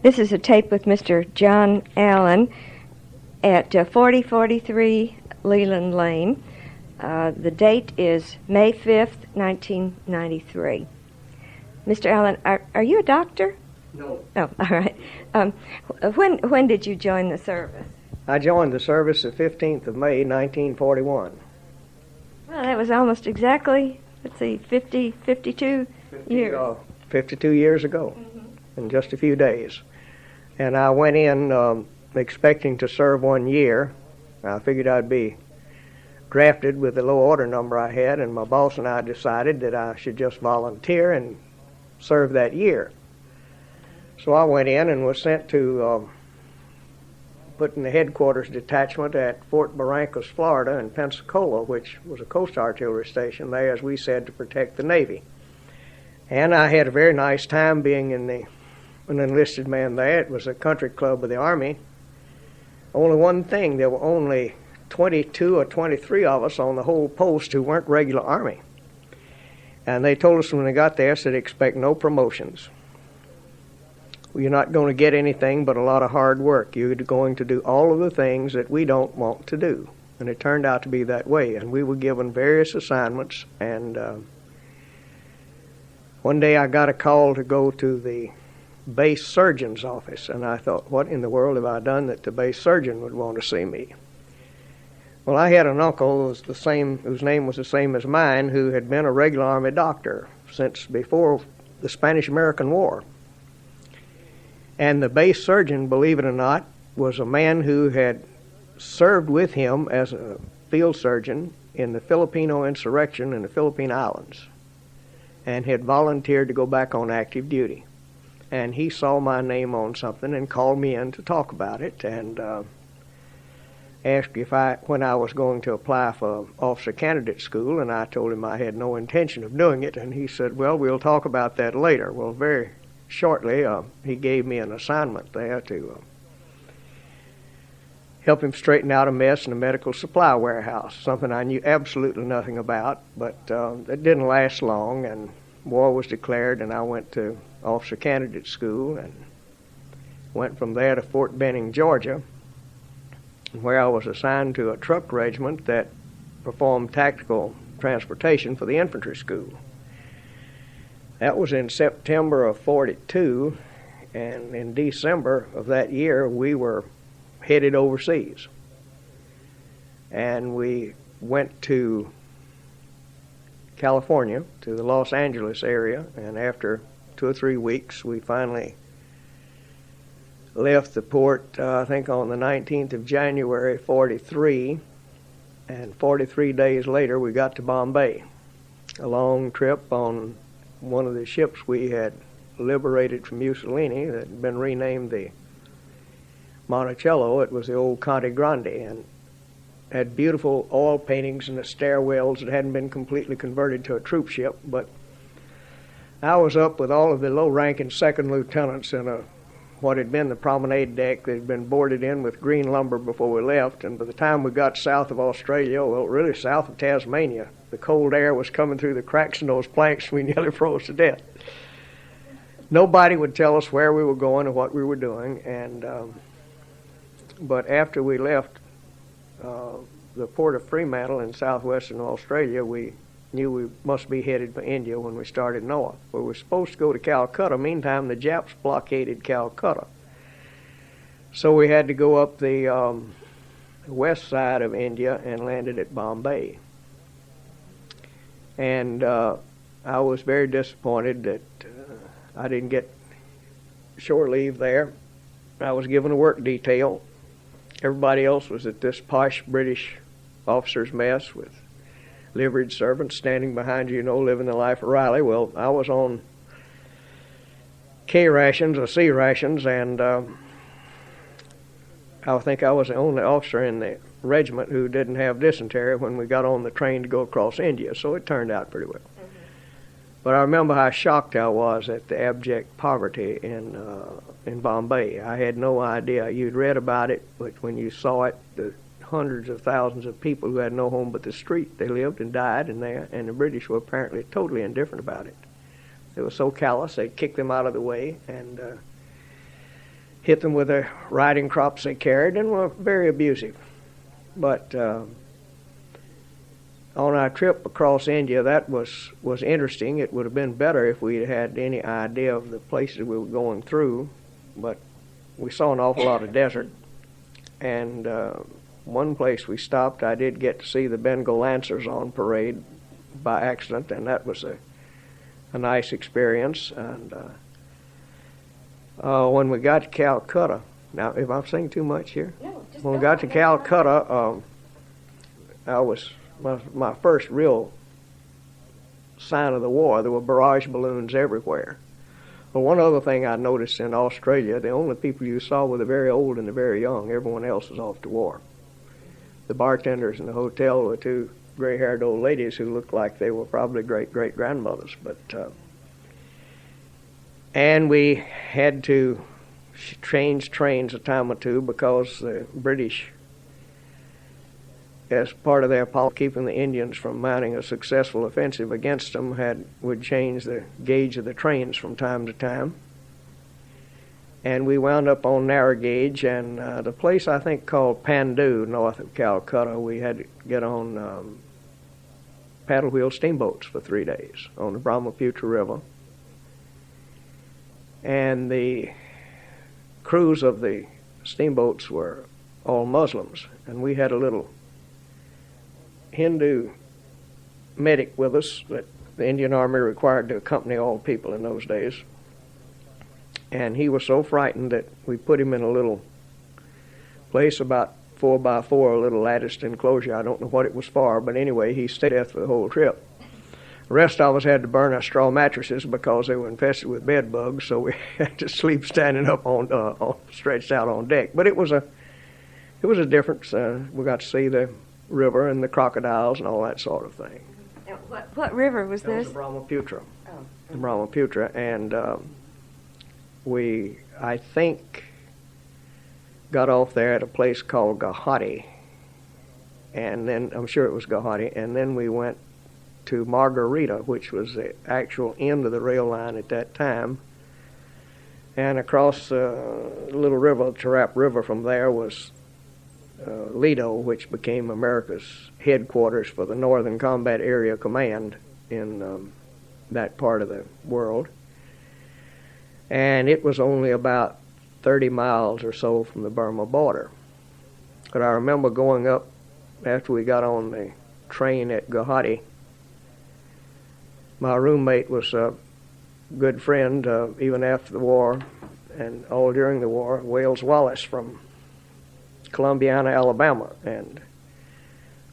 This is a tape with Mr. John Allen at 4043 Leland Lane. The date is May 5th, 1993. Mr. Allen, are you a doctor? No. Oh, all right. When did you join the service? I joined the service the 15th of May, 1941. Well, that was almost exactly, 52 years. 52 years ago, in just a few days. And I went in expecting to serve 1 year. I figured I'd be drafted with the low order number I had, and my boss and I decided that I should just volunteer and serve that year. So I went in and was sent to put in the headquarters detachment at Fort Barrancas, Florida, in Pensacola, which was a Coast Artillery station there, as we said, to protect the Navy. And I had a very nice time being an enlisted man there. It was a country club of the Army. Only one thing, there were only 22 or 23 of us on the whole post who weren't regular Army. And they told us when we got there, said, expect no promotions. You're not going to get anything but a lot of hard work. You're going to do all of the things that we don't want to do. And it turned out to be that way. And we were given various assignments. And one day I got a call to go to the base surgeon's office. And I thought, what in the world have I done that the base surgeon would want to see me? Well, I had an uncle whose name was the same as mine, who had been a regular Army doctor since before the Spanish-American War. And the base surgeon, believe it or not, was a man who had served with him as a field surgeon in the Filipino insurrection in the Philippine Islands and had volunteered to go back on active duty. And he saw my name on something and called me in to talk about it and asked when I was going to apply for officer candidate school, and I told him I had no intention of doing it, and he said, well, we'll talk about that later. Well, very shortly, he gave me an assignment there to help him straighten out a mess in a medical supply warehouse, something I knew absolutely nothing about, but it didn't last long, and war was declared, and I went to officer candidate school and went from there to Fort Benning, Georgia, where I was assigned to a truck regiment that performed tactical transportation for the infantry school. That was in September of 42, and in December of that year, we were headed overseas. And we went to California, to the Los Angeles area, and after 2 or 3 weeks, we finally left the port, I think on the 19th of January, 43, and 43 days later, we got to Bombay. A long trip on one of the ships we had liberated from Mussolini that had been renamed the Monticello. It was the old Conte Grande, and had beautiful oil paintings in the stairwells that hadn't been completely converted to a troop ship. But I was up with all of the low-ranking second lieutenants in what had been the promenade deck that had been boarded in with green lumber before we left, and by the time we got south of Australia, well, really south of Tasmania, the cold air was coming through the cracks in those planks, we nearly froze to death. Nobody would tell us where we were going or what we were doing, and but after we left the port of Fremantle in southwestern Australia, we knew we must be headed for India when we started north. We were supposed to go to Calcutta. Meantime, the Japs blockaded Calcutta. So we had to go up the west side of India and landed at Bombay. And I was very disappointed that I didn't get shore leave there. I was given a work detail. Everybody else was at this posh British officer's mess with liveried servants standing behind you, living the life of Riley. Well, I was on K rations or C rations, and I think I was the only officer in the regiment who didn't have dysentery when we got on the train to go across India, so it turned out pretty well. But I remember how shocked I was at the abject poverty in Bombay. I had no idea. You'd read about it, but when you saw it, the hundreds of thousands of people who had no home but the street. They lived and died in there, and the British were apparently totally indifferent about it. They were so callous, they kicked them out of the way, and hit them with the riding crops they carried, and were very abusive. But on our trip across India, that was interesting. It would have been better if we had any idea of the places we were going through, but we saw an awful lot of desert. And one place we stopped, I did get to see the Bengal Lancers on parade by accident, and that was a nice experience. And when we got to Calcutta, now, if I'm saying too much here? No, just when we go got to on. Calcutta, I was my first real sign of the war. There were barrage balloons everywhere. But one other thing I noticed in Australia, the only people you saw were the very old and the very young. Everyone else was off to war. The bartenders in the hotel were two gray-haired old ladies who looked like they were probably great-great-grandmothers. But and we had to change trains a time or two because the British, as part of their policy keeping the Indians from mounting a successful offensive against them, would change the gauge of the trains from time to time. And we wound up on narrow gauge, and the place I think called Pandu, north of Calcutta, we had to get on paddle wheel steamboats for 3 days on the Brahmaputra River. And the crews of the steamboats were all Muslims, and we had a little Hindu medic with us that the Indian Army required to accompany all people in those days. And he was so frightened that we put him in a little place about 4 by 4, a little latticed enclosure. I don't know what it was for, but anyway, he stayed there for the whole trip. The rest of us had to burn our straw mattresses because they were infested with bed bugs, so we had to sleep standing up on stretched out on deck. But it was a difference. We got to see the river and the crocodiles and all that sort of thing. Now, what river was That this? was the Brahmaputra. Oh. The Brahmaputra, and we, I think, got off there at a place called Guwahati, and then, I'm sure it was Guwahati, and then we went to Margarita, which was the actual end of the rail line at that time. And across the little river, Tarap River, from there was Lido, which became America's headquarters for the Northern Combat Area Command in that part of the world. And it was only about 30 miles or so from the Burma border. But I remember going up after we got on the train at Guwahati. My roommate was a good friend even after the war and all during the war, Wales Wallace from Columbiana, Alabama. And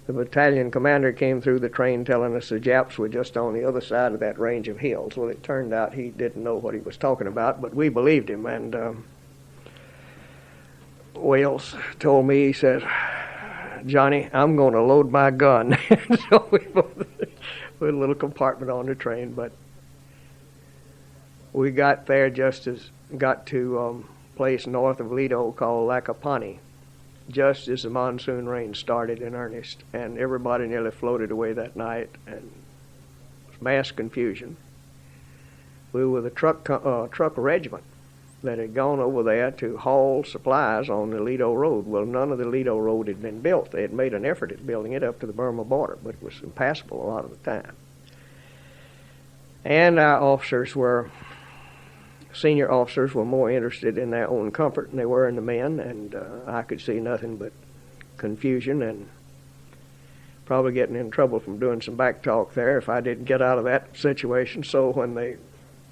the battalion commander came through the train telling us the Japs were just on the other side of that range of hills. Well, it turned out he didn't know what he was talking about, but we believed him. And Wales told me, he said, "Johnny, I'm going to load my gun." So we both put a little compartment on the train, but we got there got to a place north of Lido called Lakapani, just as the monsoon rain started in earnest, and everybody nearly floated away that night, and it was mass confusion. We were the truck regiment that had gone over there to haul supplies on the Lido Road. Well, none of the Lido Road had been built. They had made an effort at building it up to the Burma border, but it was impassable a lot of the time. And our senior officers were more interested in their own comfort than they were in the men, and I could see nothing but confusion and probably getting in trouble from doing some back talk there if I didn't get out of that situation. So when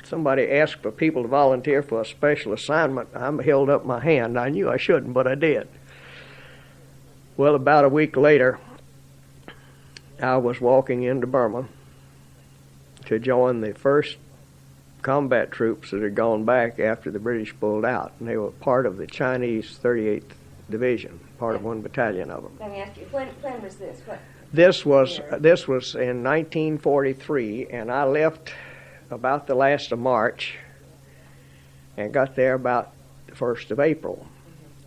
somebody asked for people to volunteer for a special assignment, I held up my hand. I knew I shouldn't, but I did. Well, about a week later, I was walking into Burma to join the first combat troops that had gone back after the British pulled out, and they were part of the Chinese 38th Division, part of one battalion of them. Let me ask you, when was this? What? This was in 1943, and I left about the last of March and got there about the 1st of April.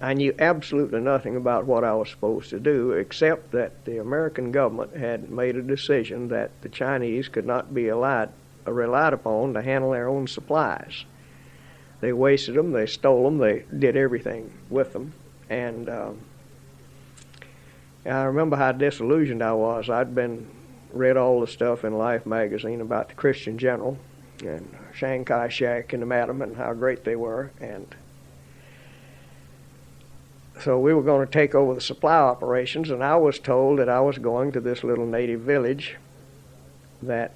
I knew absolutely nothing about what I was supposed to do, except that the American government had made a decision that the Chinese could not be relied upon to handle their own supplies. They wasted them, they stole them, they did everything with them. And I remember how disillusioned I was. I'd read all the stuff in Life magazine about the Christian general and Chiang Kai-shek and the Madam and how great they were. And so we were going to take over the supply operations, and I was told that I was going to this little native village that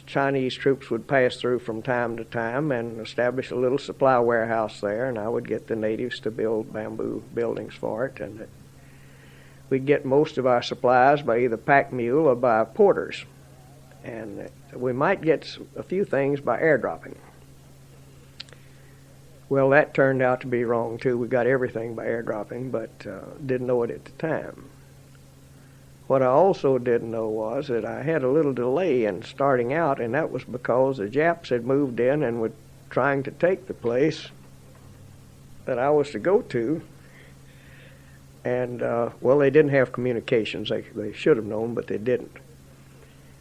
Chinese troops would pass through from time to time and establish a little supply warehouse there, and I would get the natives to build bamboo buildings for it, and that we'd get most of our supplies by either pack mule or by porters, and that we might get a few things by airdropping. Well, that turned out to be wrong too. We got everything by airdropping, but didn't know it at the time. What I also didn't know was that I had a little delay in starting out, and that was because the Japs had moved in and were trying to take the place that I was to go to. And, well, they didn't have communications. They should have known, but they didn't.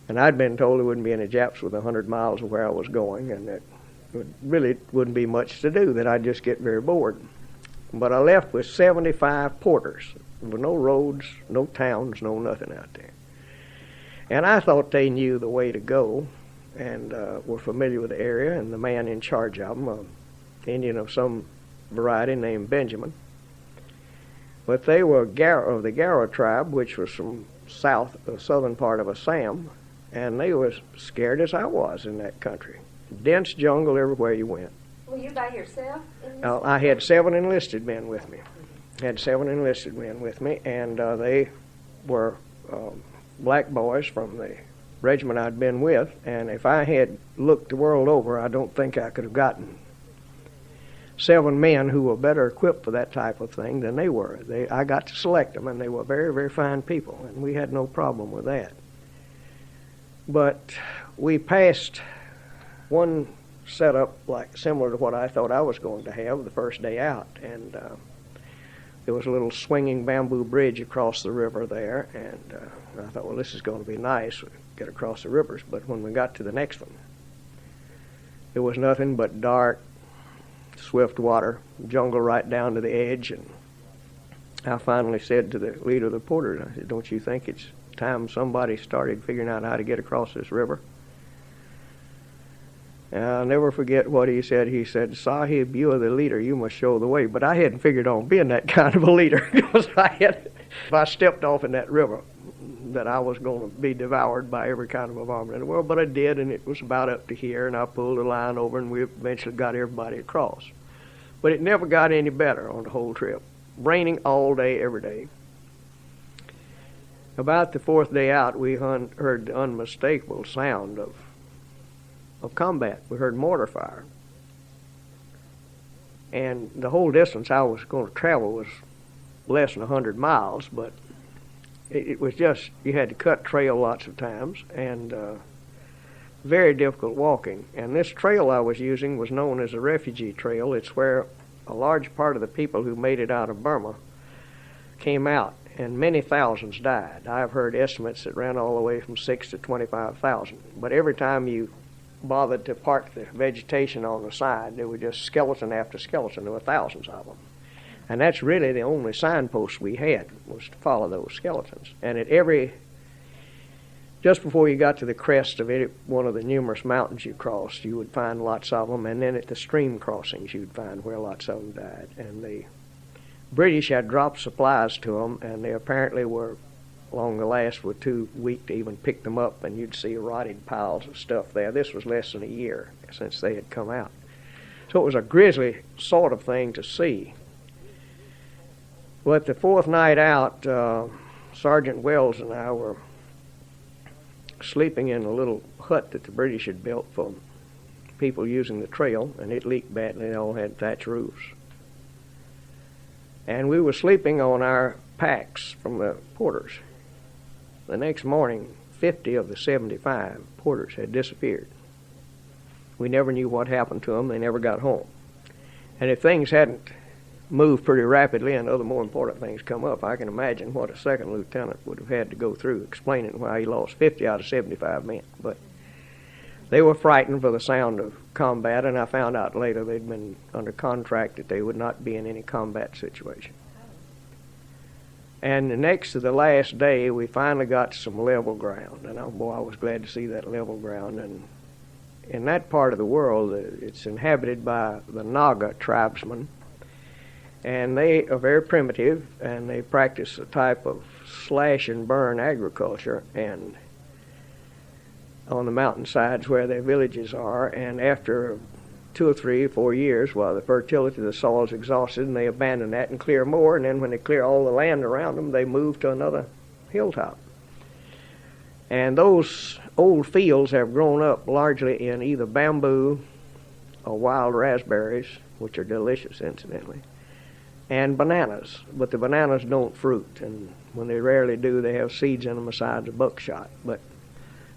And I'd been told there wouldn't be any Japs within 100 miles of where I was going, and that really wouldn't be much to do, that I'd just get very bored. But I left with 75 porters. There were no roads, no towns, no nothing out there. And I thought they knew the way to go and were familiar with the area, and the man in charge of them, an Indian of some variety named Benjamin. But they were of the Garo tribe, which was from the southern part of Assam, and they were scared as I was in that country. Dense jungle everywhere you went. Were you by yourself? I had 7 enlisted men with me. And they were black boys from the regiment I'd been with, and if I had looked the world over, I don't think I could have gotten 7 men who were better equipped for that type of thing than they were. I got to select them, and they were very, very fine people, and we had no problem with that. But we passed one setup like similar to what I thought I was going to have the first day out, and there was a little swinging bamboo bridge across the river there, and I thought, well, this is going to be nice, we get across the rivers. But when we got to the next one, it was nothing but dark, swift water, jungle right down to the edge. And I finally said to the leader of the porters, I said, don't you think it's time somebody started figuring out how to get across this river? And I'll never forget what he said. He said, Sahib, you are the leader, you must show the way. But I hadn't figured on being that kind of a leader, because if I stepped off in that river, that I was going to be devoured by every kind of a varmint in the world. But I did, and it was about up to here, and I pulled the line over, and we eventually got everybody across. But it never got any better on the whole trip. Raining all day, every day. About the 4th day out, we heard the unmistakable sound of combat. We heard mortar fire. And the whole distance I was going to travel was less than 100 miles, but it was just, you had to cut trail lots of times, and very difficult walking. And this trail I was using was known as a refugee trail. It's where a large part of the people who made it out of Burma came out, and many thousands died. I've heard estimates that ran all the way from 6,000 to 25,000. But every time you bothered to park the vegetation on the side, there were just skeleton after skeleton. There were thousands of them. And that's really the only signpost we had, was to follow those skeletons. And just before you got to the crest of any one of the numerous mountains you crossed, you would find lots of them. And then at the stream crossings, you'd find where lots of them died. And the British had dropped supplies to them, and they apparently were, along the last, were too weak to even pick them up, and you'd see rotted piles of stuff there. This was less than a year since they had come out. So it was a grisly sort of thing to see. But the 4th night out, Sergeant Wells and I were sleeping in a little hut that the British had built for people using the trail, and it leaked badly. They all had thatch roofs. And we were sleeping on our packs from the porters. The next morning, 50 of the 75 porters had disappeared. We never knew what happened to them. They never got home. And if things hadn't moved pretty rapidly and other more important things come up, I can imagine what a second lieutenant would have had to go through explaining why he lost 50 out of 75 men. But They were frightened for the sound of combat, and I found out later they'd been under contract that they would not be in any combat situation. And the next to the last day, we finally got some level ground, and I was glad to see that level ground. And in that part of the world, it's inhabited by the Naga tribesmen, and they are very primitive, and they practice a type of slash and burn agriculture, and on the mountainsides where their villages are. And after 2 or 3 or 4 years, while the fertility of the soil is exhausted, and they abandon that and clear more, and then when they clear all the land around them, they move to another hilltop. And those old fields have grown up largely in either bamboo or wild raspberries, which are delicious, incidentally, and bananas. But the bananas don't fruit, and when they rarely do, they have seeds in them besides the buckshot. But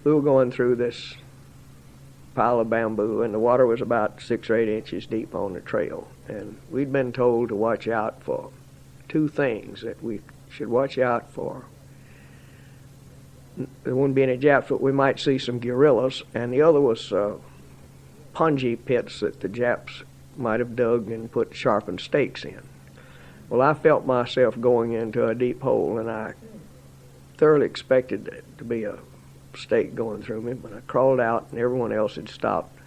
we were going through this pile of bamboo, and the water was about 6 or 8 inches deep on the trail. And we'd been told to watch out for 2 things that we should watch out for. There wouldn't be any Japs, but we might see some guerrillas, and the other was punji pits that the Japs might have dug and put sharpened stakes in. Well, I felt myself going into a deep hole, and I thoroughly expected it to be a stake going through me, but I crawled out and everyone else had stopped.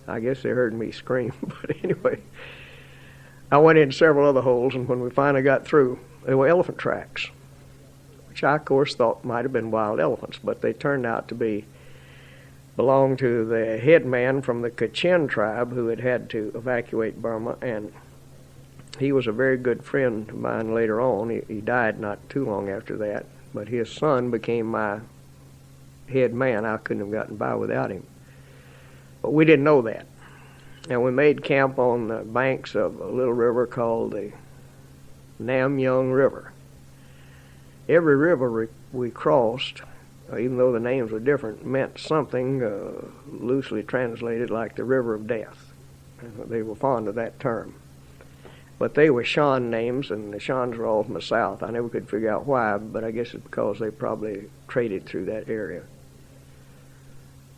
I guess they heard me scream, but anyway, I went in several other holes, and when we finally got through, there were elephant tracks, which I, of course, thought might have been wild elephants, but they turned out to belong to the head man from the Kachin tribe who had to evacuate Burma, and he was a very good friend of mine later on. He died not too long after that, but his son became my head man. I couldn't have gotten by without him. But we didn't know that. And we made camp on the banks of a little river called the Namyung River. Every river we crossed, even though the names were different, meant something loosely translated like the River of Death. They were fond of that term. But they were Shan names, and the Shans were all from the south. I never could figure out why, but I guess it's because they probably traded through that area.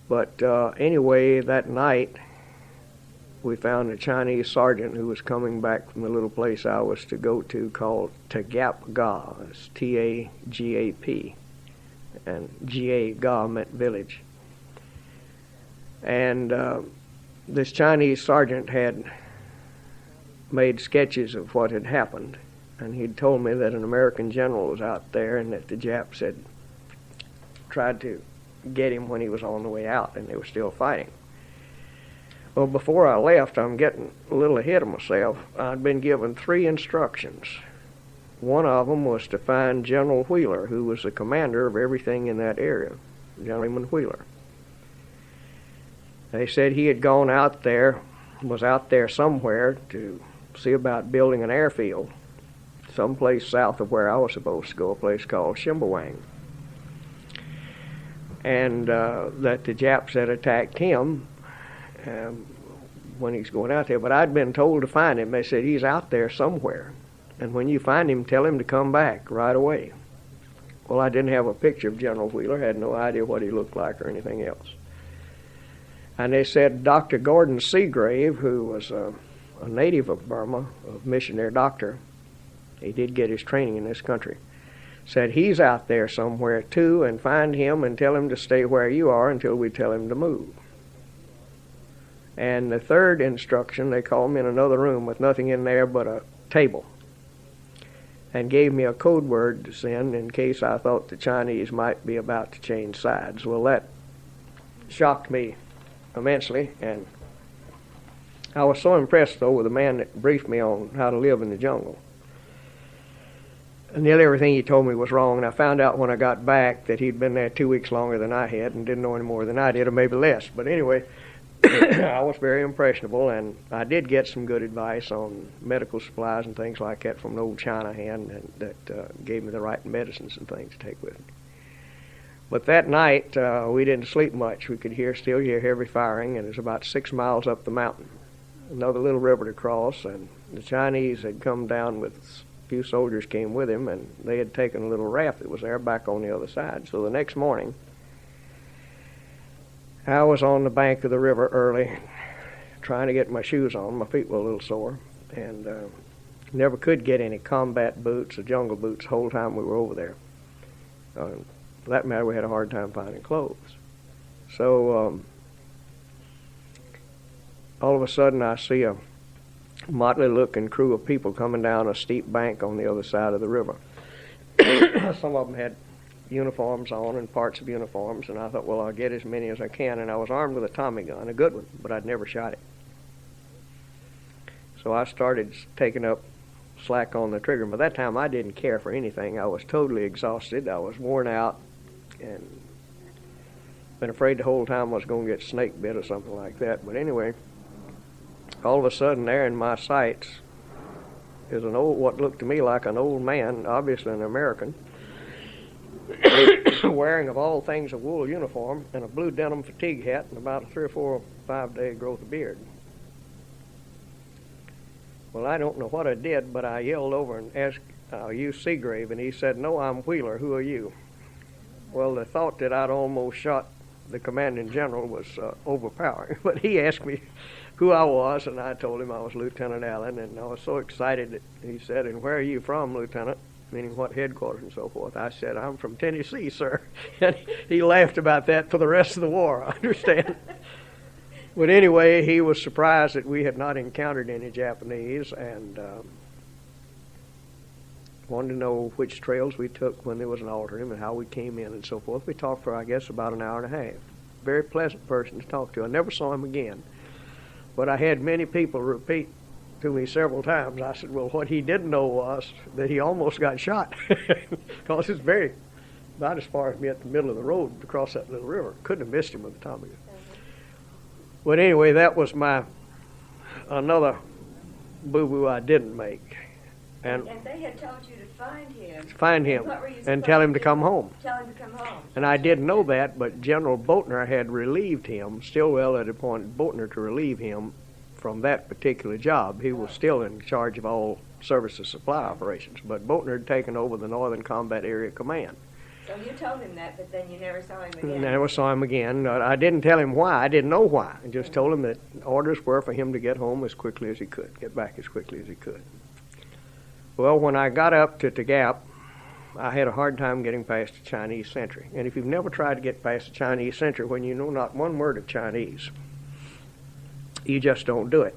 But anyway, that night, we found a Chinese sergeant who was coming back from the little place I was to go to called Tagap Ga. It's T-A-G-A-P. And G-A, Ga meant village. And this Chinese sergeant had made sketches of what had happened. And he'd told me that an American general was out there and that the Japs had tried to get him when he was on the way out, and they were still fighting. Well, before I left, I'm getting a little ahead of myself. I'd been given 3 instructions. One of them was to find General Wheeler, who was the commander of everything in that area, General Wheeler. They said he had gone out there, was out there somewhere to see about building an airfield, someplace south of where I was supposed to go, a place called Shimbawang. And that the Japs had attacked him when he's going out there. But I'd been told to find him. They said, he's out there somewhere. And when you find him, tell him to come back right away. Well, I didn't have a picture of General Wheeler, had no idea what he looked like or anything else. And they said Dr. Gordon Seagrave, who was a native of Burma, a missionary doctor, he did get his training in this country, said he's out there somewhere too, and find him and tell him to stay where you are until we tell him to move. And the third instruction, they called me in another room with nothing in there but a table, and gave me a code word to send in case I thought the Chinese might be about to change sides. Well, that shocked me immensely, and I was so impressed, though, with the man that briefed me on how to live in the jungle. And nearly everything he told me was wrong, and I found out when I got back that he'd been there 2 weeks longer than I had and didn't know any more than I did, or maybe less. But anyway, I was very impressionable, and I did get some good advice on medical supplies and things like that from an old China hand that gave me the right medicines and things to take with me. But that night, we didn't sleep much. We could still hear heavy firing, and it was about 6 miles up the mountain. Another little river to cross, and the Chinese had come down with a few soldiers came with him, and they had taken a little raft that was there back on the other side. So the next morning, I was on the bank of the river early, trying to get my shoes on. My feet were a little sore, and never could get any combat boots or jungle boots the whole time we were over there. For that matter, we had a hard time finding clothes. So all of a sudden I see a motley-looking crew of people coming down a steep bank on the other side of the river. Some of them had uniforms on and parts of uniforms, and I thought, well, I'll get as many as I can, and I was armed with a Tommy gun, a good one, but I'd never shot it. So I started taking up slack on the trigger. By that time, I didn't care for anything. I was totally exhausted. I was worn out, and been afraid the whole time I was going to get snake bit or something like that. But anyway, all of a sudden, there in my sights is what looked to me like an old man, obviously an American, wearing, of all things, a wool uniform and a blue denim fatigue hat and about a 3 or 4 or 5 day growth of beard. Well, I don't know what I did, but I yelled over and asked, "Are you Seagrave?" And he said, "No, I'm Wheeler. Who are you?" Well, the thought that I'd almost shot the commanding general was overpowering. But he asked me who I was, and I told him I was Lieutenant Allen, and I was so excited that he said, "And where are you from, Lieutenant?" Meaning what headquarters and so forth. I said, "I'm from Tennessee, sir." And he laughed about that for the rest of the war, I understand. But anyway, he was surprised that we had not encountered any Japanese, and wanted to know which trails we took when there was an alternate and how we came in and so forth. We talked for, I guess, about an hour and a half. Very pleasant person to talk to. I never saw him again. But I had many people repeat to me several times. I said, well, what he didn't know was that he almost got shot. Because it's about as far as me at the middle of the road to cross that little river. Couldn't have missed him with the Tommy gun. But anyway, that was another boo-boo I didn't make. And they had told you to find him and tell him to come home. Tell him to come home. And I didn't know that, but General Boatner had relieved him. Stilwell had appointed Boatner to relieve him from that particular job. He was still in charge of all services supply operations, but Boatner had taken over the Northern Combat Area Command. So you told him that, but then you never saw him again. Never saw him again. I didn't tell him why. I didn't know why. I just told him that orders were for him to get home as quickly as he could, get back as quickly as he could. Well, when I got up to Gap, I had a hard time getting past the Chinese sentry. And if you've never tried to get past the Chinese sentry when you know not one word of Chinese, you just don't do it.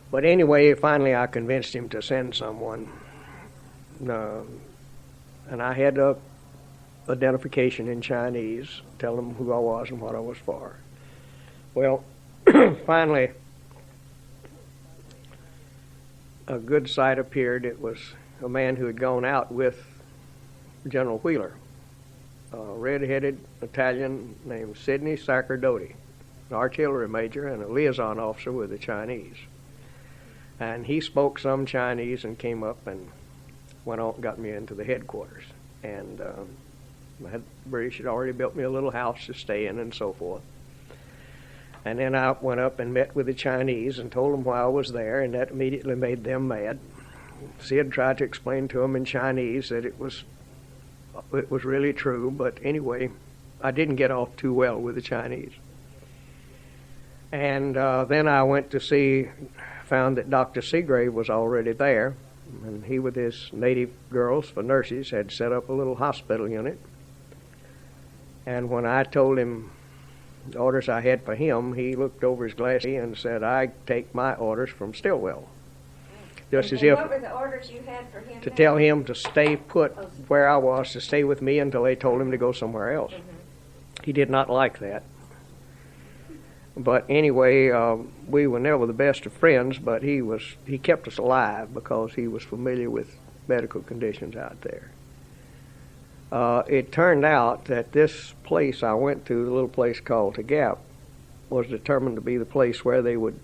But anyway, finally I convinced him to send someone. And I had a identification in Chinese, tell them who I was and what I was for. Well, finally, a good sight appeared. It was a man who had gone out with General Wheeler, a red-headed Italian named Sidney Sacerdoti, an artillery major and a liaison officer with the Chinese. And he spoke some Chinese and came up and went on and got me into the headquarters. And the British had already built me a little house to stay in and so forth. And then I went up and met with the Chinese and told them why I was there, and that immediately made them mad. Sid tried to explain to them in Chinese that it was really true, but anyway, I didn't get off too well with the Chinese. And then I went to found that Dr. Seagrave was already there, and he with his native girls for nurses had set up a little hospital unit. And when I told him the orders I had for him, he looked over his glasses and said, "I take my orders from Stilwell." Just as if what were the orders you had for him? To tell him to stay put where I was, to stay with me until they told him to go somewhere else. Mm-hmm. He did not like that. But anyway, we were never the best of friends, but he kept us alive because he was familiar with medical conditions out there. It turned out that this place I went to, the little place called the Gap, was determined to be the place where they would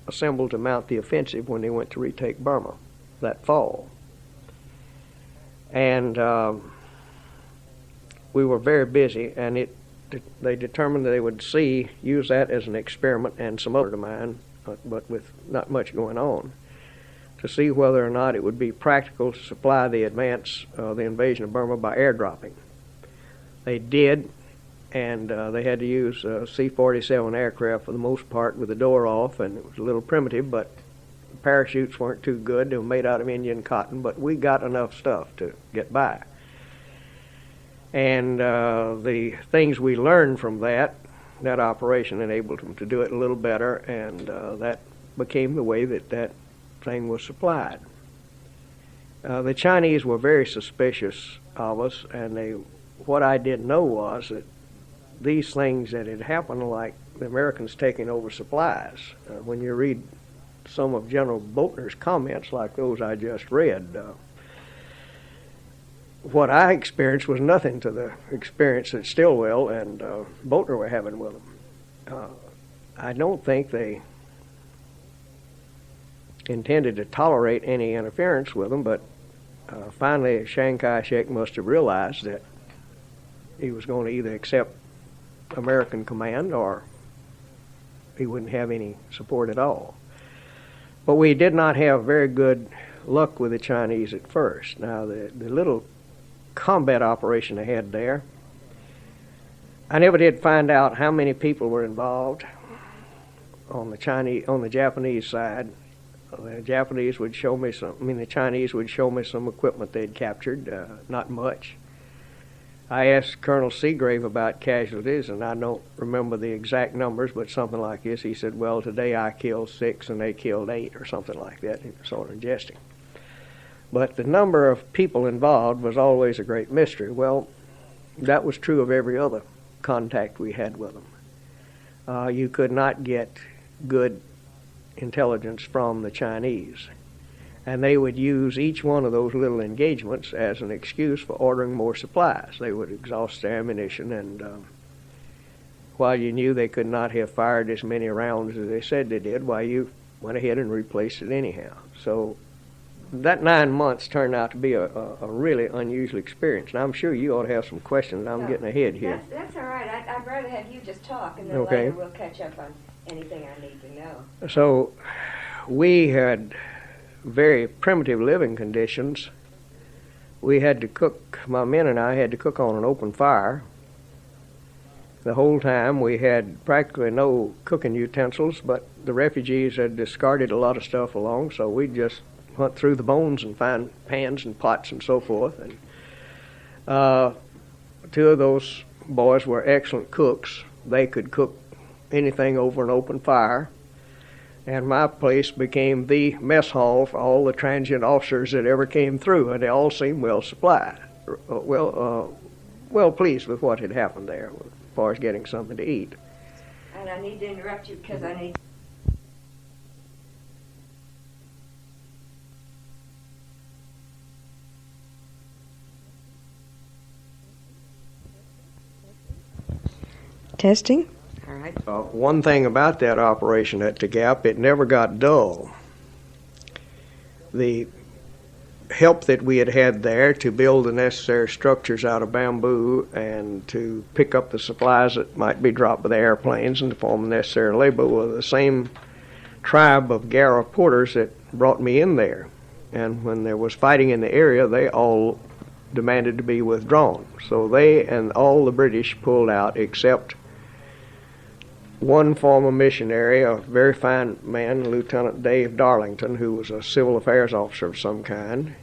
assemble to mount the offensive when they went to retake Burma that fall. And we were very busy, and they determined that they would use that as an experiment and some other of mine, but with not much going on, to see whether or not it would be practical to supply the invasion of Burma by airdropping. They did, and they had to use C-47 aircraft for the most part with the door off, and it was a little primitive, but parachutes weren't too good. They were made out of Indian cotton, but we got enough stuff to get by. And the things we learned from that operation enabled them to do it a little better, and that became the way that thing was supplied. The Chinese were very suspicious of us, and what I didn't know was that these things that had happened, like the Americans taking over supplies, when you read some of General Boatner's comments like those I just read, what I experienced was nothing to the experience that Stilwell and Boatner were having with them. I don't think they intended to tolerate any interference with them, but finally Chiang Kai-shek must have realized that he was going to either accept American command or he wouldn't have any support at all. But we did not have very good luck with the Chinese at first. Now, the little combat operation they had there, I never did find out how many people were involved on the Japanese side. The Japanese would show me the Chinese would show me some equipment they'd captured, not much. I asked Colonel Seagrave about casualties, and I don't remember the exact numbers, but something like this. He said, well, today I killed 6 and they killed 8, or something like that. He was sort of jesting. But the number of people involved was always a great mystery. Well, that was true of every other contact we had with them. You could not get good intelligence from the Chinese. And they would use each one of those little engagements as an excuse for ordering more supplies. They would exhaust their ammunition, and while you knew they could not have fired as many rounds as they said they did, why, you went ahead and replaced it anyhow. So that 9 months turned out to be a really unusual experience. And I'm sure you ought to have some questions. I'm getting ahead here. That's all right. I'd rather have you just talk, and then Okay. later we'll catch up on anything I need to know. So we had very primitive living conditions. We had to cook, my men and I had to cook on an open fire. The whole time we had practically no cooking utensils, but the refugees had discarded a lot of stuff along, so we just hunt through the bones and find pans and pots and so forth. And 2 of those boys were excellent cooks. They could cook anything over an open fire. And my place became the mess hall for all the transient officers that ever came through, and they all seemed well supplied, well pleased with what had happened there as far as getting something to eat. And I need to interrupt you because I need testing. All right. One thing about that operation at the Gap, it never got dull. The help that we had there to build the necessary structures out of bamboo and to pick up the supplies that might be dropped by the airplanes and to form the necessary labor were the same tribe of Garra porters that brought me in there. And when there was fighting in the area, they all demanded to be withdrawn. So they and all the British pulled out except one former missionary, a very fine man, Lieutenant Dave Darlington, who was a civil affairs officer of some kind,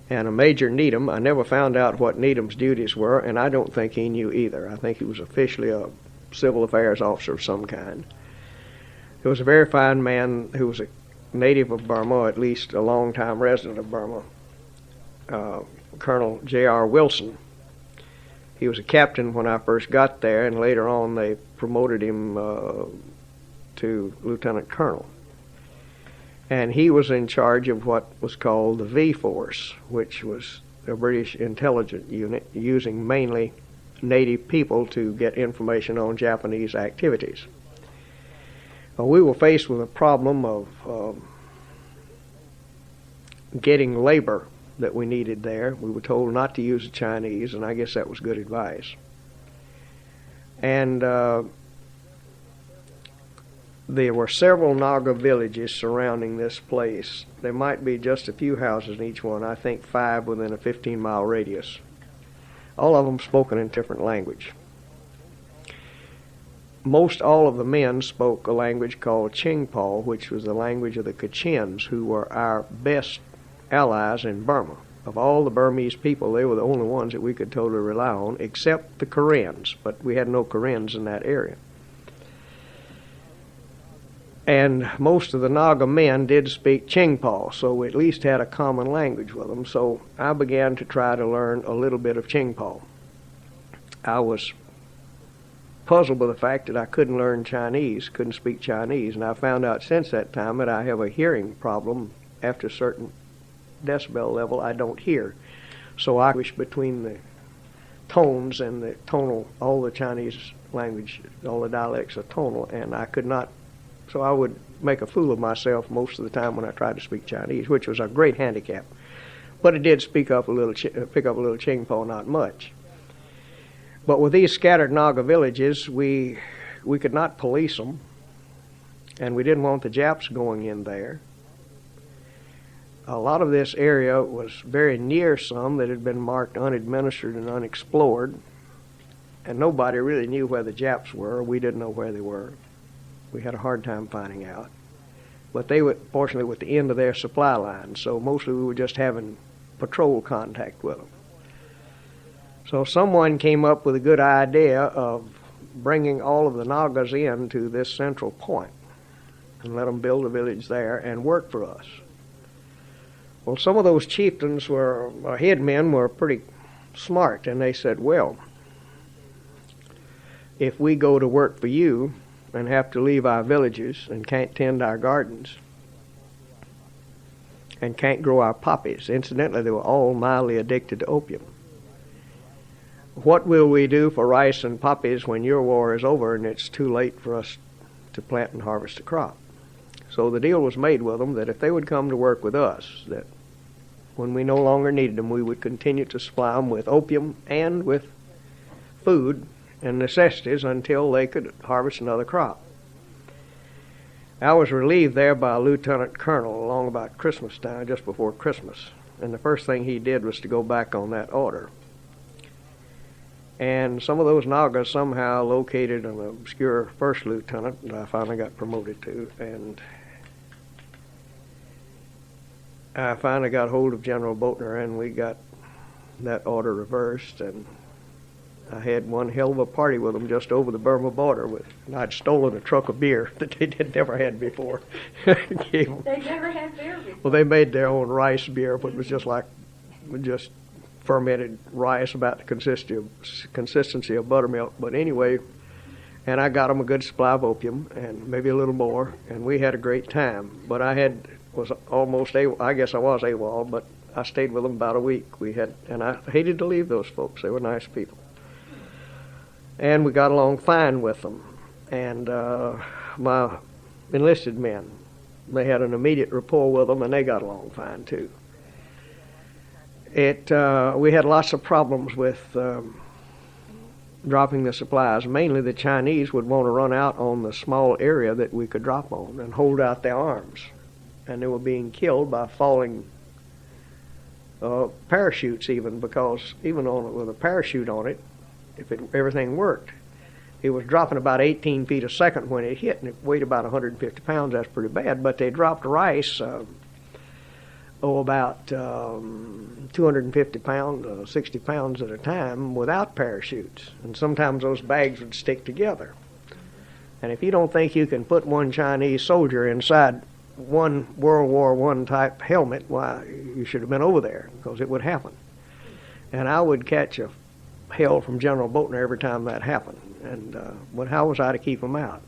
and a Major Needham. I never found out what Needham's duties were, and I don't think he knew either. I think he was officially a civil affairs officer of some kind. There was a very fine man who was a native of Burma, at least a long-time resident of Burma, Colonel J.R. Wilson. He was a captain when I first got there, and later on they promoted him to lieutenant colonel. And he was in charge of what was called the V Force, which was a British intelligence unit using mainly native people to get information on Japanese activities. We were faced with a problem of getting labor that we needed there. We were told not to use the Chinese, and I guess that was good advice. And there were several Naga villages surrounding this place. There might be just a few houses in each one, I think 5 within a 15-mile radius. All of them spoken in different language. most all of the men spoke a language called Chingpo, which was the language of the Kachins, who were our best allies in Burma. Of all the Burmese people, they were the only ones that we could totally rely on, except the Koreans, but we had no Koreans in that area. And most of the Naga men did speak Chingpo, so we at least had a common language with them. So I began to try to learn a little bit of Chingpo. I was puzzled by the fact that I couldn't learn Chinese, couldn't speak Chinese, and I found out since that time that I have a hearing problem. After a certain decibel level, I don't hear. So I switch between the tones and the tonal, all the Chinese language, all the dialects are tonal, and I could not. So I would make a fool of myself most of the time when I tried to speak Chinese, which was a great handicap. But it did pick up a little Chingpo, not much. But with these scattered Naga villages, we could not police them, and we didn't want the Japs going in there. A lot of this area was very near some that had been marked unadministered and unexplored, and nobody really knew where the Japs were. We didn't know where they were. We had a hard time finding out. But they were, fortunately, with the end of their supply line, so mostly we were just having patrol contact with them. So someone came up with a good idea of bringing all of the Nagas in to this central point and let them build a village there and work for us. Well, some of those chieftains headmen were pretty smart, and they said, well, if we go to work for you and have to leave our villages and can't tend our gardens and can't grow our poppies. Incidentally, they were all mildly addicted to opium. What will we do for rice and poppies when your war is over and it's too late for us to plant and harvest a crop? So the deal was made with them that if they would come to work with us, that when we no longer needed them, we would continue to supply them with opium and with food and necessities until they could harvest another crop. I was relieved there by a lieutenant colonel along about Christmas time, just before Christmas, and the first thing he did was to go back on that order. And some of those Nagas somehow located an obscure first lieutenant that I finally got promoted to, and I finally got hold of General Boatner, and we got that order reversed, and I had one hell of a party with them just over the Burma border, and I'd stolen a truck of beer that they had never had before. They never had beer before? Well, they made their own rice beer, but it was just fermented rice, about the consistency of buttermilk. But anyway, and I got them a good supply of opium and maybe a little more, and we had a great time. But I was almost I guess I was AWOL, but I stayed with them about a week. And I hated to leave those folks. They were nice people. And we got along fine with them. And my enlisted men, they had an immediate rapport with them, and they got along fine too. We had lots of problems with dropping the supplies. Mainly the Chinese would want to run out on the small area that we could drop on and hold out their arms. And they were being killed by falling parachutes even, because even with a parachute on it, if everything worked, it was dropping about 18 feet a second when it hit, and it weighed about 150 pounds. That's pretty bad. But they dropped rice about 250 pounds, 60 pounds at a time without parachutes. And sometimes those bags would stick together. And if you don't think you can put one Chinese soldier inside one World War I type helmet, why, you should have been over there, because it would happen. And I would catch a hell from General Boatner every time that happened. And but how was I to keep them out?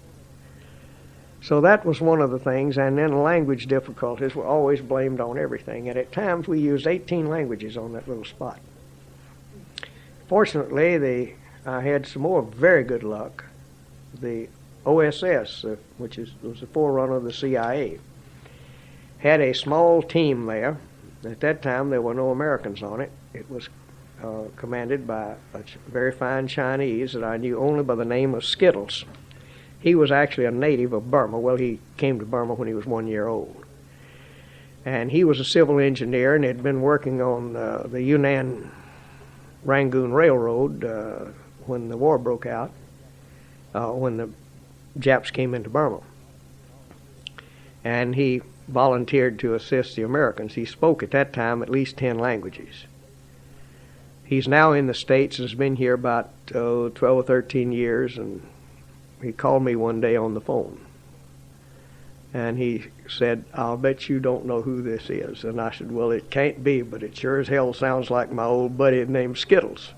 So that was one of the things, and then language difficulties were always blamed on everything, and at times we used 18 languages on that little spot. Fortunately, I had some more very good luck. The OSS, which was the forerunner of the CIA, had a small team there. At that time, there were no Americans on it. It was commanded by a very fine Chinese that I knew only by the name of Skittles. He was actually a native of Burma. Well, he came to Burma when he was 1 year old. And he was a civil engineer and had been working on the Yunnan-Rangoon Railroad when the war broke out, when the Japs came into Burma. And he volunteered to assist the Americans. He spoke at that time at least 10 languages. He's now in the States and has been here about 12 or 13 years, and he called me one day on the phone. And he said, "I'll bet you don't know who this is." And I said, "Well, it can't be, but it sure as hell sounds like my old buddy named Skittles."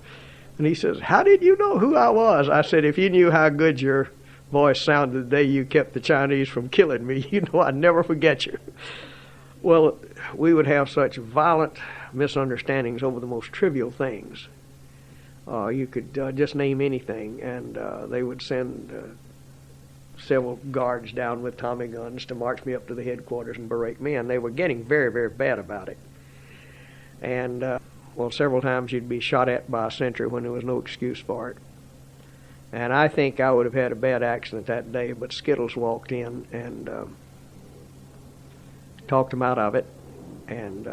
And he says, "How did you know who I was?" I said, "If you knew how good your voice sounded the day you kept the Chinese from killing me, you know I'd never forget you." Well, we would have such violent misunderstandings over the most trivial things. You could just name anything, and they would send several guards down with Tommy guns to march me up to the headquarters and berate me, and they were getting very, very bad about it. And, well, several times you'd be shot at by a sentry when there was no excuse for it. And I think I would have had a bad accident that day, but Skittles walked in and talked him out of it. And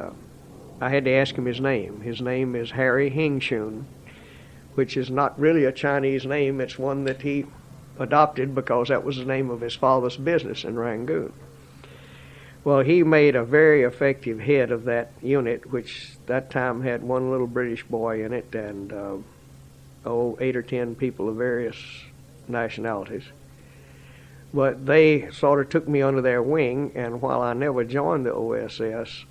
I had to ask him his name. His name is Harry Hingshun, which is not really a Chinese name. It's one that he adopted because that was the name of his father's business in Rangoon. Well, he made a very effective head of that unit, which that time had one little British boy in it and 8 or 10 people of various nationalities. But they sort of took me under their wing, and while I never joined the OSS,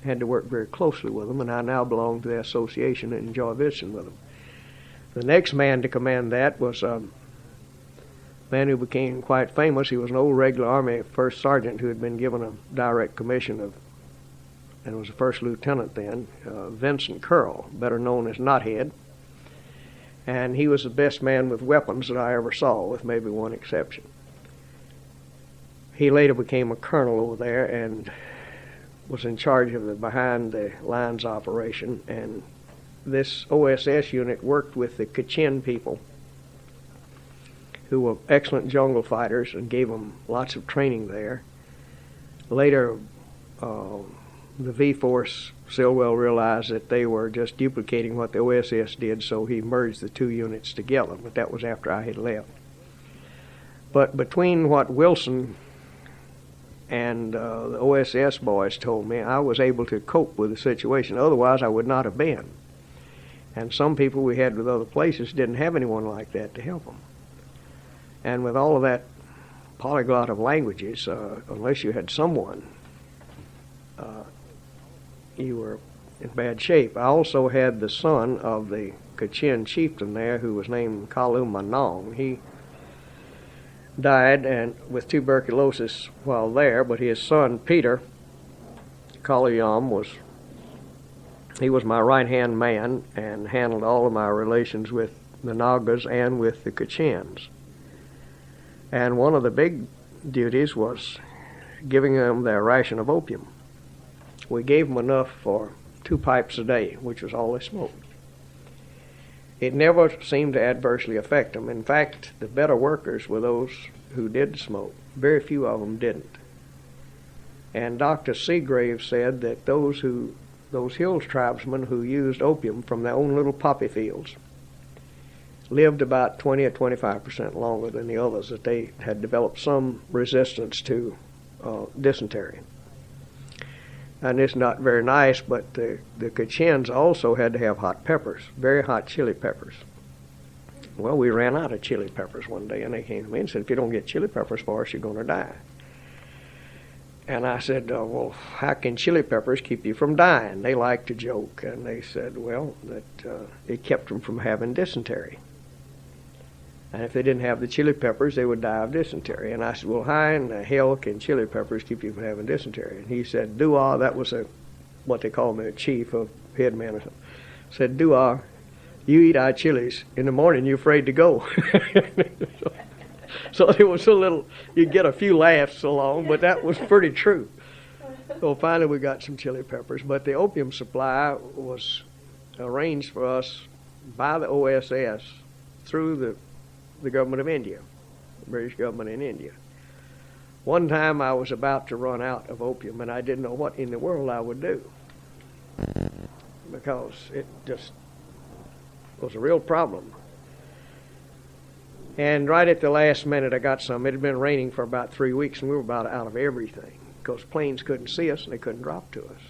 had to work very closely with them, and I now belong to the association and enjoy visiting with them. The next man to command that was a man who became quite famous. He was an old regular Army first sergeant who had been given a direct commission and was a first lieutenant then, Vincent Curl, better known as Knothead. And he was the best man with weapons that I ever saw, with maybe one exception. He later became a colonel over there and was in charge of the behind-the-lines operation. And this OSS unit worked with the Kachin people, who were excellent jungle fighters, and gave them lots of training there. Later, the V-Force, Stilwell realized that they were just duplicating what the OSS did, so he merged the two units together, but that was after I had left. But between what Wilson and the OSS boys told me, I was able to cope with the situation. Otherwise, I would not have been. And some people we had with other places didn't have anyone like that to help them. And with all of that polyglot of languages, unless you had someone, you were in bad shape. I also had the son of the Kachin chieftain there, who was named Kalu Manong. He died with tuberculosis while there, but his son Peter Kaluyam was my right-hand man and handled all of my relations with the Nagas and with the Kachins. And one of the big duties was giving them their ration of opium. We gave them enough for 2 pipes a day, which was all they smoked. It never seemed to adversely affect them. In fact, the better workers were those who did smoke. Very few of them didn't. And Dr. Seagrave said that those Hills tribesmen who used opium from their own little poppy fields lived about 20 or 25% longer than the others, that they had developed some resistance to dysentery. And it's not very nice, but the Kachins also had to have hot peppers, very hot chili peppers. Well, we ran out of chili peppers one day, and they came to me and said, "If you don't get chili peppers for us, you're going to die." And I said, "Well, how can chili peppers keep you from dying?" They liked to joke, and they said, well, that it kept them from having dysentery. And if they didn't have the chili peppers, they would die of dysentery. And I said, "Well, how in the hell can chili peppers keep you from having dysentery?" And he said, "Dua," that was what they called me, a chief of headman or something, said, "Dua, you eat our chilies. In the morning, you're afraid to go." So it was a little, you'd get a few laughs along, but that was pretty true. So finally we got some chili peppers. But the opium supply was arranged for us by the OSS through the government of India, the British government in India. One time I was about to run out of opium, and I didn't know what in the world I would do, because it just was a real problem. And right at the last minute, I got some. It had been raining for about 3 weeks, and we were about out of everything because planes couldn't see us and they couldn't drop to us.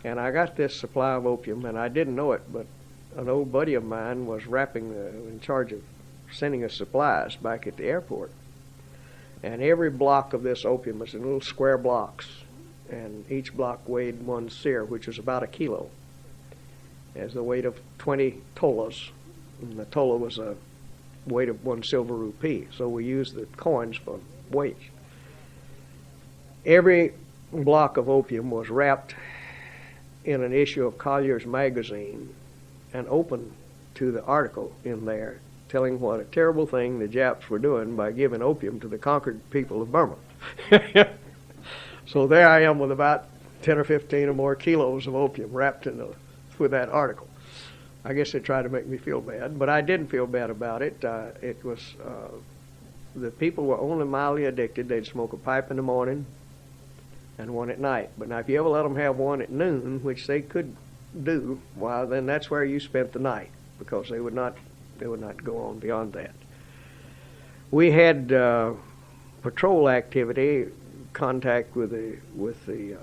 And I got this supply of opium, and I didn't know it, but an old buddy of mine was in charge of sending us supplies back at the airport. And every block of this opium was in little square blocks, and each block weighed 1 seer, which was about a kilo. It has the weight of 20 tolas, and the tola was a weight of 1 silver rupee, so we used the coins for weight. Every block of opium was wrapped in an issue of Collier's magazine and open to the article in there telling what a terrible thing the Japs were doing by giving opium to the conquered people of Burma. So there I am with about 10 or 15 or more kilos of opium wrapped with that article. I guess they tried to make me feel bad, but I didn't feel bad about it. It was the people were only mildly addicted. They'd smoke a pipe in the morning and one at night. But now, if you ever let them have one at noon, which they could do, well, then that's where you spent the night, because they would not go on beyond that. We had patrol activity, contact with the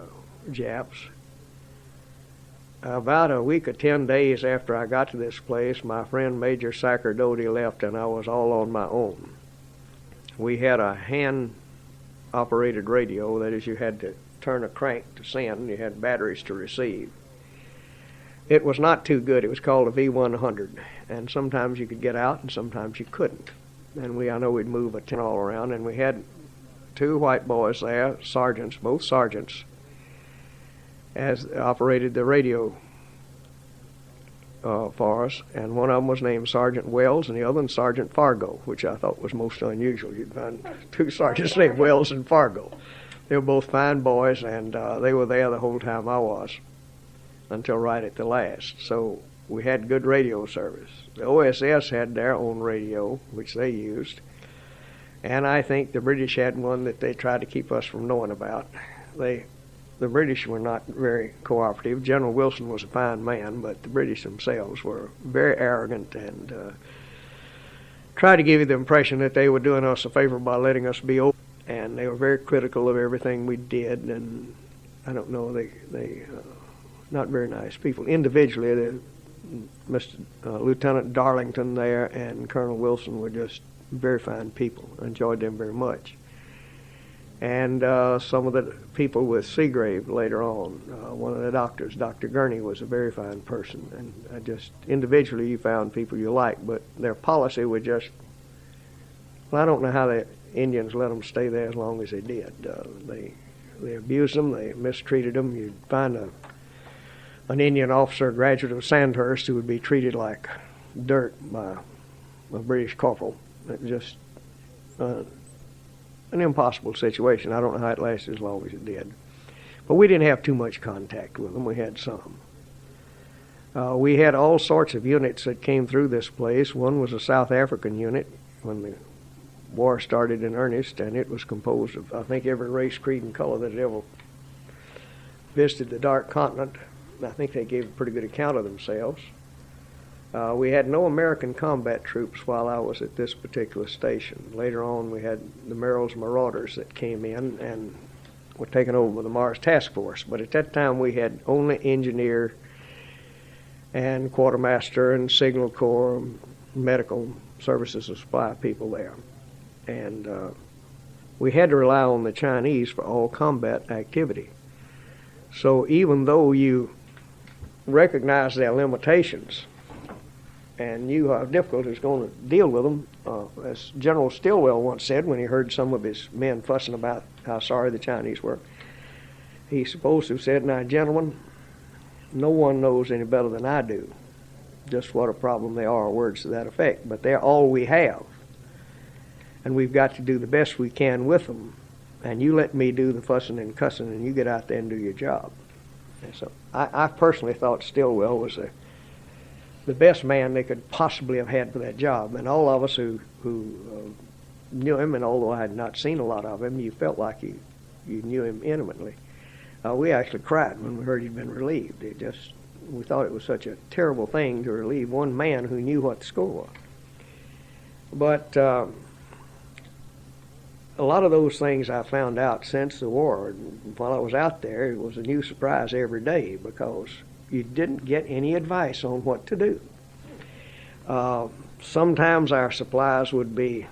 Japs. About a week or 10 days after I got to this place, my friend Major Sacerdote left, and I was all on my own. We had a hand-operated radio. That is, you had to turn a crank to send. You had batteries to receive. It was not too good. It was called a V100, and sometimes you could get out, and sometimes you couldn't. And I know we'd move a 10 all around, and we had 2 white boys there, sergeants, both sergeants, as operated the radio for us, and one of them was named Sergeant Wells, and the other one Sergeant Fargo, which I thought was most unusual. You'd find 2 sergeants named Wells and Fargo. They were both fine boys, and they were there the whole time I was, until right at the last. So we had good radio service. The OSS had their own radio, which they used, and I think the British had one that they tried to keep us from knowing about. The British were not very cooperative. General Wilson was a fine man, but the British themselves were very arrogant and tried to give you the impression that they were doing us a favor by letting us be open. And they were very critical of everything we did, and I don't know, they not very nice people. Individually, Mr. Lieutenant Darlington there and Colonel Wilson were just very fine people. I enjoyed them very much. And some of the people with Seagrave later on, one of the doctors, Dr. Gurney, was a very fine person. And individually you found people you liked, but their policy was just, well, I don't know how the Indians let them stay there as long as they did. They abused them, they mistreated them. You'd find an Indian officer, a graduate of Sandhurst, who would be treated like dirt by a British corporal. It just an impossible situation. I don't know how it lasted as long as it did. But we didn't have too much contact with them. We had some. We had all sorts of units that came through this place. One was a South African unit when the war started in earnest, and it was composed of, I think, every race, creed, and color that had ever visited the Dark Continent. I think they gave a pretty good account of themselves. We had no American combat troops while I was at this particular station. Later on, we had the Merrill's Marauders that came in and were taken over by the Mars Task Force. But at that time, we had only engineer and quartermaster and signal corps, medical services and supply people there. And we had to rely on the Chinese for all combat activity. So even though you recognize their limitations and knew how difficult it was going to deal with them, as General Stilwell once said when he heard some of his men fussing about how sorry the Chinese were, he's supposed to have said, "Now, gentlemen, no one knows any better than I do just what a problem they are," or words to that effect, but they're all we have. And we've got to do the best we can with them. And you let me do the fussing and cussing, and you get out there and do your job. And so I personally thought Stilwell was the best man they could possibly have had for that job. And all of us who knew him, and although I had not seen a lot of him, you felt like you knew him intimately. We actually cried when we heard he'd been relieved. We thought it was such a terrible thing to relieve one man who knew what the score was. But a lot of those things I found out since the war. While I was out there, it was a new surprise every day because you didn't get any advice on what to do. Sometimes our supplies would be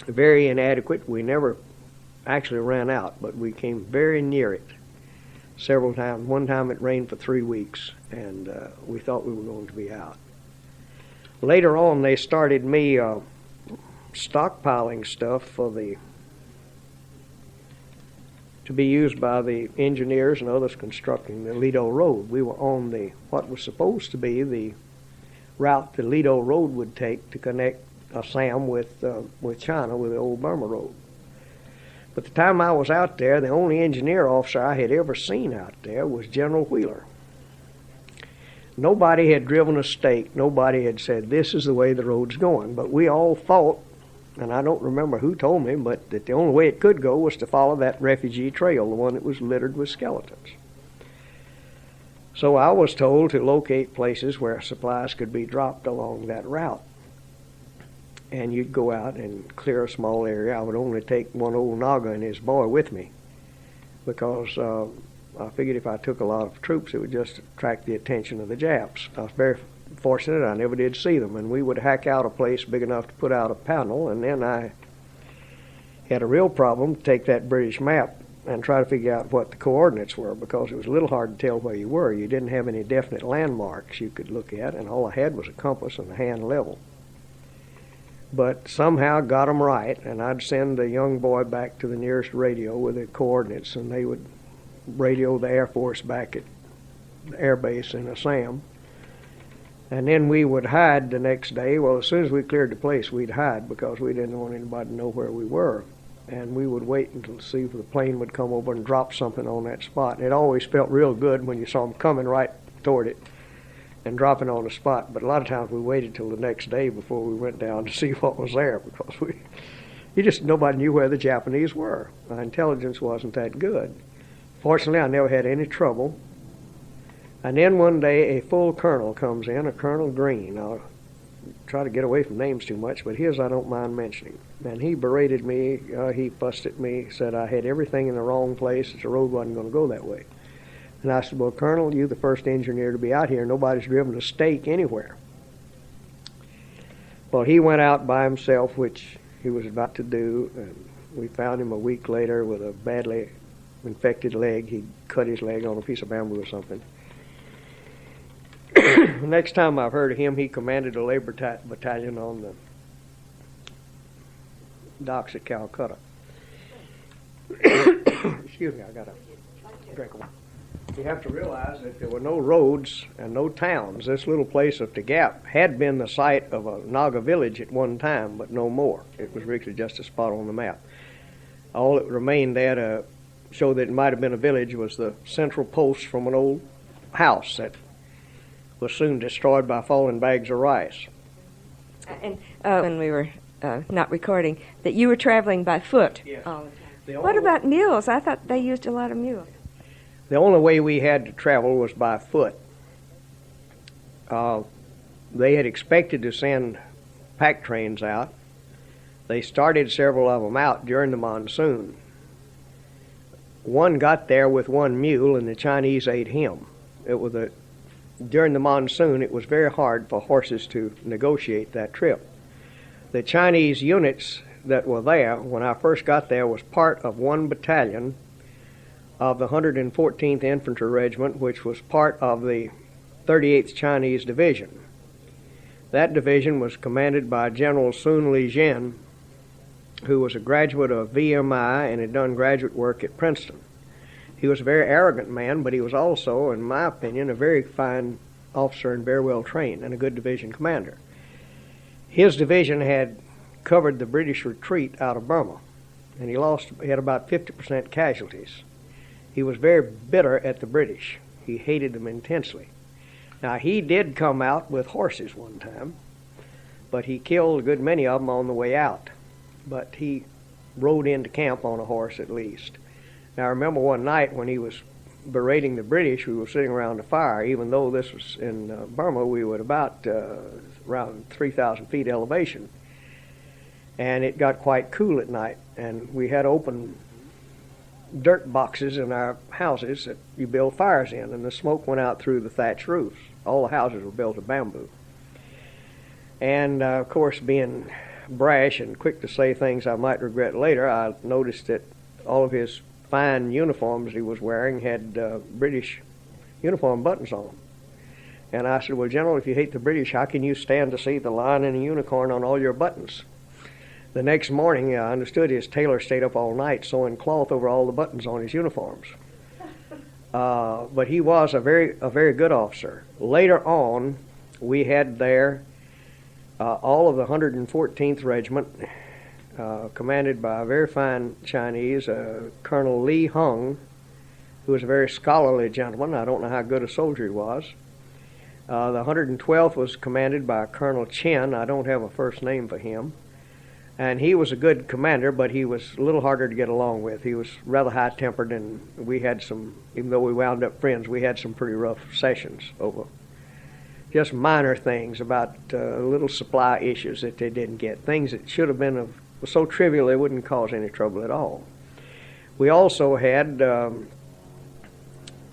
very inadequate. We never actually ran out, but we came very near it several times. One time it rained for 3 weeks, and we thought we were going to be out. Later on, they started me stockpiling stuff to be used by the engineers and others constructing the Lido Road. We were on what was supposed to be the route the Lido Road would take to connect Assam with China, with the old Burma Road. But the time I was out there, the only engineer officer I had ever seen out there was General Wheeler. Nobody had driven a stake. Nobody had said, this is the way the road's going. But we all thought, and I don't remember who told me, but that the only way it could go was to follow that refugee trail, the one that was littered with skeletons. So I was told to locate places where supplies could be dropped along that route. And you'd go out and clear a small area. I would only take one old Naga and his boy with me because I figured if I took a lot of troops, it would just attract the attention of the Japs. I was very fortunate I never did see them, and we would hack out a place big enough to put out a panel, and then I had a real problem to take that British map and try to figure out what the coordinates were because it was a little hard to tell where you were. You didn't have any definite landmarks you could look at, and all I had was a compass and a hand level. But somehow got them right, and I'd send the young boy back to the nearest radio with the coordinates, and they would radio the Air Force back at the air base in Assam. And then we would hide the next day. Well, as soon as we cleared the place, we'd hide because we didn't want anybody to know where we were. And we would wait until to see if the plane would come over and drop something on that spot. And it always felt real good when you saw them coming right toward it and dropping on the spot. But a lot of times we waited till the next day before we went down to see what was there because nobody knew where the Japanese were. Our intelligence wasn't that good. Fortunately, I never had any trouble. And then one day a full colonel comes in, a Colonel Green. I'll try to get away from names too much, but his I don't mind mentioning. And he berated me, he fussed at me, said I had everything in the wrong place, that the road wasn't going to go that way. And I said, well, Colonel, you're the first engineer to be out here. Nobody's driven a stake anywhere. Well, he went out by himself, which he was about to do, and we found him a week later with a badly infected leg. He cut his leg on a piece of bamboo or something. The next time I've heard of him, he commanded a labor battalion on the docks at Calcutta. Excuse me, I got a drink of water. You have to realize that there were no roads and no towns. This little place of Tagap had been the site of a Naga village at one time, but no more. It was really just a spot on the map. All that remained there to show that it might have been a village was the central post from an old house that was soon destroyed by falling bags of rice. And when we were not recording, that you were traveling by foot Yes. all the time. What about mules? I thought they used a lot of mules. The only way we had to travel was by foot. They had expected to send pack trains out. They started several of them out during the monsoon. One got there with one mule, and the Chinese ate him. During the monsoon, it was very hard for horses to negotiate that trip. The Chinese units that were there when I first got there was part of one battalion of the 114th Infantry Regiment, which was part of the 38th Chinese Division. That division was commanded by General Sun Li-Jin, who was a graduate of VMI and had done graduate work at Princeton. He was a very arrogant man, but he was also, in my opinion, a very fine officer and very well trained and a good division commander. His division had covered the British retreat out of Burma, and he had about 50% casualties. He was very bitter at the British. He hated them intensely. Now, he did come out with horses one time, but he killed a good many of them on the way out. But he rode into camp on a horse at least. Now, I remember one night when he was berating the British, we were sitting around the fire. Even though this was in Burma, we were at about around 3,000 feet elevation. and it got quite cool at night, and we had open dirt boxes in our houses that you build fires in, and the smoke went out through the thatch roofs. All the houses were built of bamboo. And of course, being brash and quick to say things I might regret later, I noticed that all of his fine uniforms he was wearing had British uniform buttons on them. And I said, well, General, if you hate the British, how can you stand to see the lion and the unicorn on all your buttons? The next morning, I understood his tailor stayed up all night sewing cloth over all the buttons on his uniforms. But he was a very good officer. Later on, we had there all of the 114th Regiment, commanded by a very fine Chinese, Colonel Li Hung, who was a very scholarly gentleman. I don't know how good a soldier he was. The 112th was commanded by Colonel Chen. I don't have a first name for him. And he was a good commander, but he was a little harder to get along with. He was rather high-tempered, and we had some, even though we wound up friends, we had some pretty rough sessions over just minor things about little supply issues that they didn't get, things that should have been so trivial they wouldn't cause any trouble at all. We also had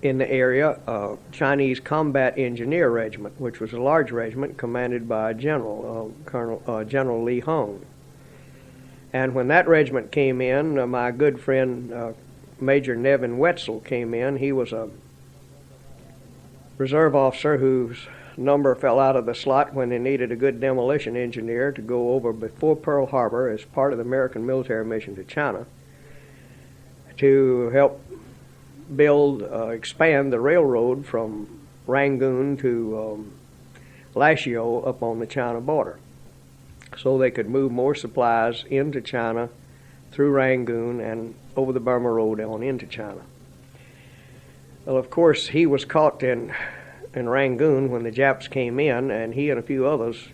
in the area a Chinese Combat Engineer Regiment, which was a large regiment commanded by a general, General Li Hung. And when that regiment came in, my good friend Major Nevin Wetzel came in. He was a reserve officer whose number fell out of the slot when they needed a good demolition engineer to go over before Pearl Harbor as part of the American military mission to China to help expand the railroad from Rangoon to Lashio up on the China border, so they could move more supplies into China through Rangoon and over the Burma Road on into China. Well, of course, he was caught in Rangoon when the Japs came in, and he and a few others,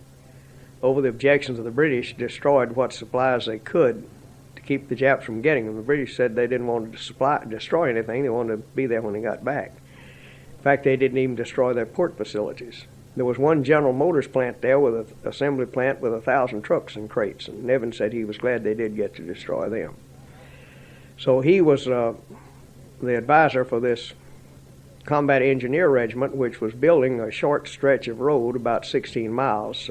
over the objections of the British, destroyed what supplies they could to keep the Japs from getting them. The British said they didn't want to destroy anything. They wanted to be there when they got back. In fact, they didn't even destroy their port facilities. There was one General Motors plant there with an assembly plant with 1,000 trucks and crates, and Nevin said he was glad they did get to destroy them. So he was the advisor for this Combat Engineer Regiment, which was building a short stretch of road about 16 miles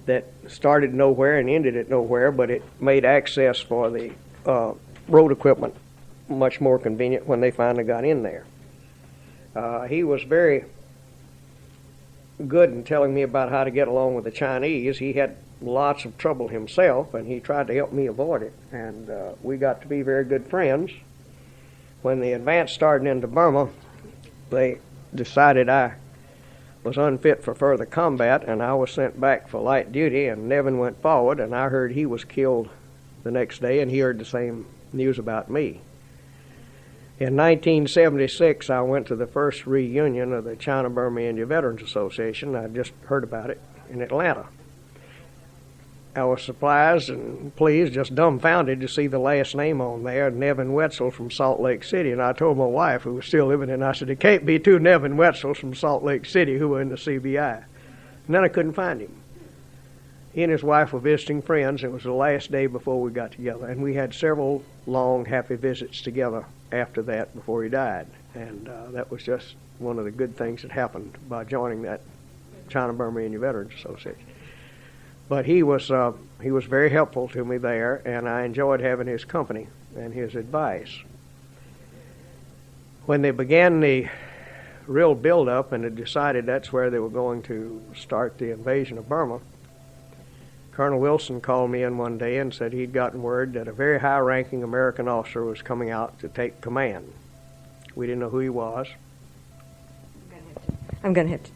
that started nowhere and ended at nowhere, but it made access for the road equipment much more convenient when they finally got in there. He was very good in telling me about how to get along with the Chinese. He had lots of trouble himself, and he tried to help me avoid it, and we got to be very good friends. When the advance started into Burma, they decided I was unfit for further combat, and I was sent back for light duty, and Nevin went forward, and I heard he was killed the next day, and he heard the same news about me. In 1976, I went to the first reunion of the China-Burma India Veterans Association. I just heard about it in Atlanta. I was surprised and pleased, just dumbfounded to see the last name on there, Nevin Wetzel from Salt Lake City. And I told my wife, who was still living there, and I said, "It can't be two Nevin Wetzels from Salt Lake City who were in the CBI." And then I couldn't find him. He and his wife were visiting friends. It was the last day before we got together, and we had several long, happy visits together after that before he died. And that was just one of the good things that happened by joining that China-Burma Indian Veterans Association. But he was very helpful to me there, and I enjoyed having his company and his advice. When they began the real build-up and had decided that's where they were going to start the invasion of Burma, Colonel Wilson called me in one day and said he'd gotten word that a very high-ranking American officer was coming out to take command. We didn't know who he was. I'm going to have to